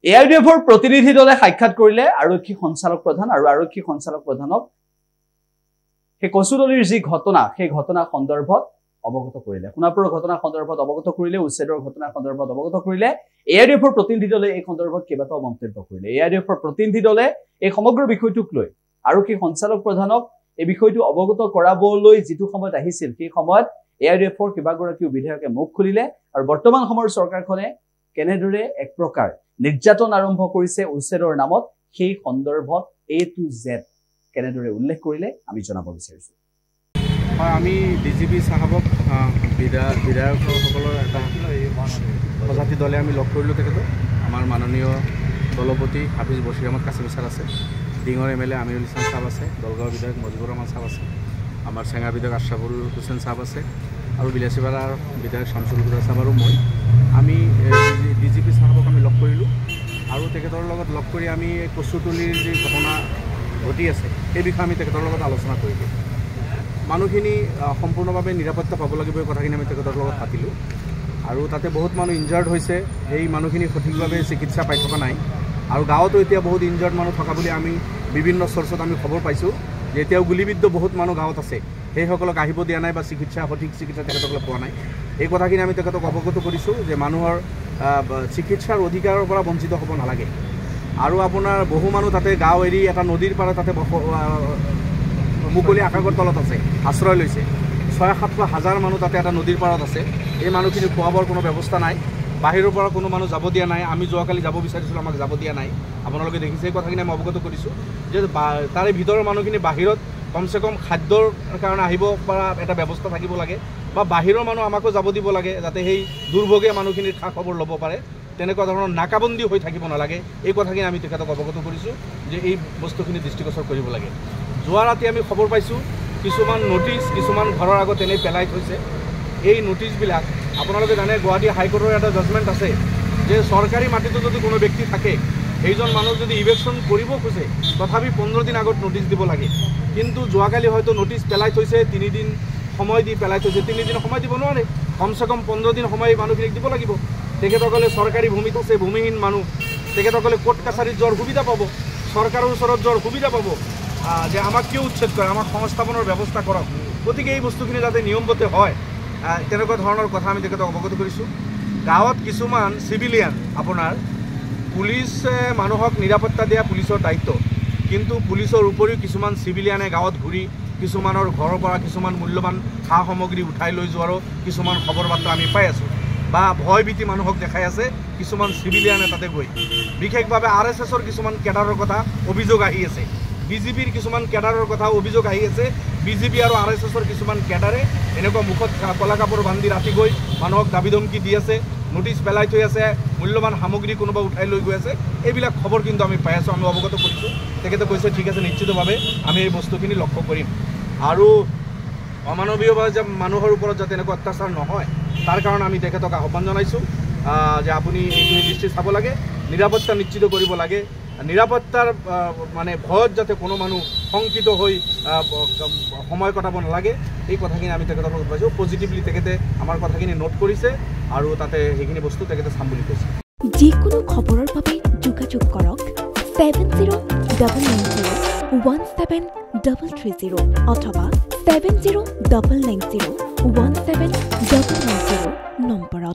এআইডিএফৰ প্ৰতিনিধি দলে সাক্ষাৎ কৰিলে আৰক্ষী সঞ্চালক প্ৰধান আৰু আৰক্ষী সঞ্চালক প্ৰধানক সেই কচুদলিৰ যি ঘটনা সেই ঘটনা সন্দৰ্ভত অৱগত কৰিলে সোণাপুৰৰ ঘটনা সন্দৰ্ভত অৱগত কৰিলে উচ্ছেদৰ ঘটনা সন্দৰ্ভত অৱগত কৰিলে এআইডিএফৰ প্ৰতিনিধি দলে এই সন্দৰ্ভত কেইবাটাও মন্তব্য কৰিলে এআইডিএফৰ প্ৰতিনিধি দলে এই সমগ্ৰ বিষয়টোক লৈ আৰক্ষী সঞ্চালক প্ৰধানক এই বিষয়টো অৱগত কৰাবলৈ যিটো সময়ত আহিছিল সেই সময়ত এআইডিএফৰ কিবাগৰাকী বিধায়কে মুখ খুলিলে আৰু বৰ্তমান সময়ৰ চৰকাৰখনে কেনেদৰে এক প্ৰকাৰ নিৰ্যাতন আৰম্ভ কৰিছে উচ্ছেদৰ নামত সেই সন্দৰ্ভত A to Z কেনেদৰে উল্লেখ কৰিলে আমি জনাব বিচাৰিছো হয় আমি ডিজিপি সাহেবক বিধায়কসকলৰ এটা প্ৰজাতি দলে আমি লগ কৰিলোঁ তেখেতক আমাৰ মাননীয় দলপতি হাফিজ বছিৰ আহমদ কাছিম ছাৰ আছে ডিঙৰ MLA আমিৰুল ইছলাম সাহেব আছে দলগাঁও বিধায়ক মজিবুৰ ৰহমান সাহেব আছে আমাৰ চেঙা বিধায়ক আশৰাফুল হুছেইন সাহেব আছে আৰু বিলাসীপাৰাৰ বিধায়ক শামছুল হুদা সাহেব আৰু মই আমি ডিজিপি সাহেবক আমি লগ কৰিলোঁ আৰু তেখেতৰ লগত লগ কৰি আমি কচুতলিৰ যি ঘটনা ঘটি আছে সেই বিষয়ে আমি তেখেতৰ লগত আলোচনা কৰিলোঁ মানুহখিনি সম্পূৰ্ণভাৱে নিৰাপত্তা পাব লাগিব এই কথাখিনি আমি তেখেতৰ লগত পাতিলোঁ আৰু তাতে বহুত মানুহ ইনজাৰ্ড হৈছে সেই মানুহখিনি সঠিকভাৱে চিকিৎসা পাই থকা নাই আৰু গাঁৱতো এতিয়া বহুত ইনজাৰ্ড মানুহ থকা বুলি আমি বিভিন্ন চৰ্চত আমি খবৰ পাইছোঁ যে এতিয়াও গুলিবিদ্ধ বহুত মানুহ গাঁৱত আছে সেইসকলক আহিব দিয়া নাই বা সঠিক চিকিৎসা তেখেতসকলে পোৱা নাই এই কথাখিনি আমি তেখেতক অৱগত কৰিছোঁ যে মানুহৰ চিকিৎসাৰ অধিকাৰৰ পৰা বঞ্চিত হ'ব নালাগে আৰু আপোনাৰ বহু মানুহ তাতে গাঁও এৰি এটা নদীৰ পাৰত তাতে মুকলি আকাশৰ তলত আছে আশ্ৰয় লৈছে 6-7 হাজাৰ মানুহ তাতে এটা নদীৰ পাৰত আছে এই মানুহখিনি খোৱা বোৱাৰ কোনো ব্যৱস্থা নাই বাহিৰৰ পৰা কোনো মানুহ যাব দিয়া নাই আমি যোৱাকালি যাব বিচাৰিছিলোঁ আমাক যাব দিয়া নাই আপোনালোকে দেখিছে এই কথাখিনি আমি অৱগত কৰিছোঁ যে তাৰে ভিতৰৰ মানুহখিনি বাহিৰত কমচে কম খাদ্যৰ কাৰণে আহিব পৰা এটা ব্যৱস্থা থাকিব লাগে বা বাহিৰৰ মানুহ আমাকো যাব দিব লাগে যাতে সেই দুৰ্ভগীয়া মানুহখিনিৰ খা খবৰ ল'ব পাৰে তেনেকুৱা ধৰণৰ নাকাবন্দী হৈ থাকিব নালাগে এই কথাখিনি আমি তেখেতক অৱগত কৰিছোঁ যে এই বস্তুখিনি দৃষ্টিগোচৰ কৰিব লাগে যোৱা ৰাতি আমি খবৰ পাইছোঁ কিছুমান নটিচ কিছুমান ঘৰৰ আগত এনেই পেলাই থৈছে এই নটিচবিলাক আপোনালোকে জানে গুৱাহাটী হাইকোৰ্টৰ এটা জাজমেণ্ট আছে যে চৰকাৰী মাটিতো যদি কোনো ব্যক্তি থাকে সেইজন মানুহ যদি ইভেকশ্যন কৰিব খোজে তথাপি 15 দিন আগত নটিচ দিব লাগে কিন্তু যোৱাকালি হয়তো নটিচ পেলাই থৈছে 3 দিন সময় দি পেলাই থৈছে 3 দিন সময় দিব নোৱাৰে কমচে কম 15 দিন সময় মানুহখিনিক দিব লাগিব তেখেতসকলে চৰকাৰী ভূমিত আছে ভূমিহীন মানুহ তেখেতসকলে কোৰ্ট কাছাৰীত যোৱাৰ সুবিধা পাব চৰকাৰৰ ওচৰত যোৱাৰ সুবিধা পাব যে আমাক কিয় উচ্ছেদ কৰে আমাক সংস্থাপনৰ ব্যৱস্থা কৰক গতিকে এই বস্তুখিনি যাতে নিয়মমতে হয় তেনেকুৱা ধৰণৰ কথা আমি তেখেতক অৱগত কৰিছোঁ গাঁৱত কিছুমান চিভিলিয়ান আপোনাৰ পুলিচে মানুহক নিৰাপত্তা দিয়া পুলিচৰ দায়িত্ব কিন্তু পুলিচৰ উপৰিও কিছুমান চিভিলিয়ানে গাঁৱত ঘূৰি কিছুমানৰ ঘৰৰ পৰা কিছুমান মূল্যৱান সা সামগ্ৰী উঠাই লৈ যোৱাৰো কিছুমান খবৰ বাৰ্তা আমি পাই আছোঁ বা ভয়ভীতি মানুহক দেখাই আছে কিছুমান চিভিলিয়ানে তাতে গৈ বিশেষভাৱে RSSৰ কিছুমান কেডাৰৰ কথা অভিযোগ আহি আছে বিজেপিৰ কিছুমান কেডাৰৰ কথা অভিযোগ আহি আছে বিজেপি আৰু RSSৰ কিছুমান কেডাৰে এনেকুৱা মুখত কলা কাপোৰ বান্ধি ৰাতি গৈ মানুহক দাবী ধমকি দি আছে নটিচ পেলাই থৈ আছে মূল্যৱান সামগ্ৰী কোনোবা উঠাই লৈ গৈ আছে এইবিলাক খবৰ কিন্তু আমি পাই আছোঁ আমি অৱগত কৰিছোঁ তেখেতে কৈছে ঠিক আছে নিশ্চিতভাৱে আমি এই বস্তুখিনি লক্ষ্য কৰিম আৰু অমানৱীয়ভাৱে যে মানুহৰ ওপৰত যাতে এনেকুৱা অত্যাচাৰ নহয় তাৰ কাৰণে আমি তেখেতক আহ্বান জনাইছোঁ যে আপুনি এইখিনি দৃষ্টি চাব লাগে নিৰাপত্তা নিশ্চিত কৰিব লাগে নিৰাপত্তাৰ মানে ভয়ত যাতে কোনো মানুহ শংকিত হৈ সময় কটাব নালাগে এই কথাখিনি আমি তেখেতৰ লগত পাইছোঁ পজিটিভলি তেখেতে আমাৰ কথাখিনি নোট কৰিছে আৰু তাতে সেইখিনি বস্তু তেখেতে চাম বুলি কৈছে যিকোনো খবৰৰ বাবে যোগাযোগ কৰক 70901730 অথবা 7099017990 নম্বৰত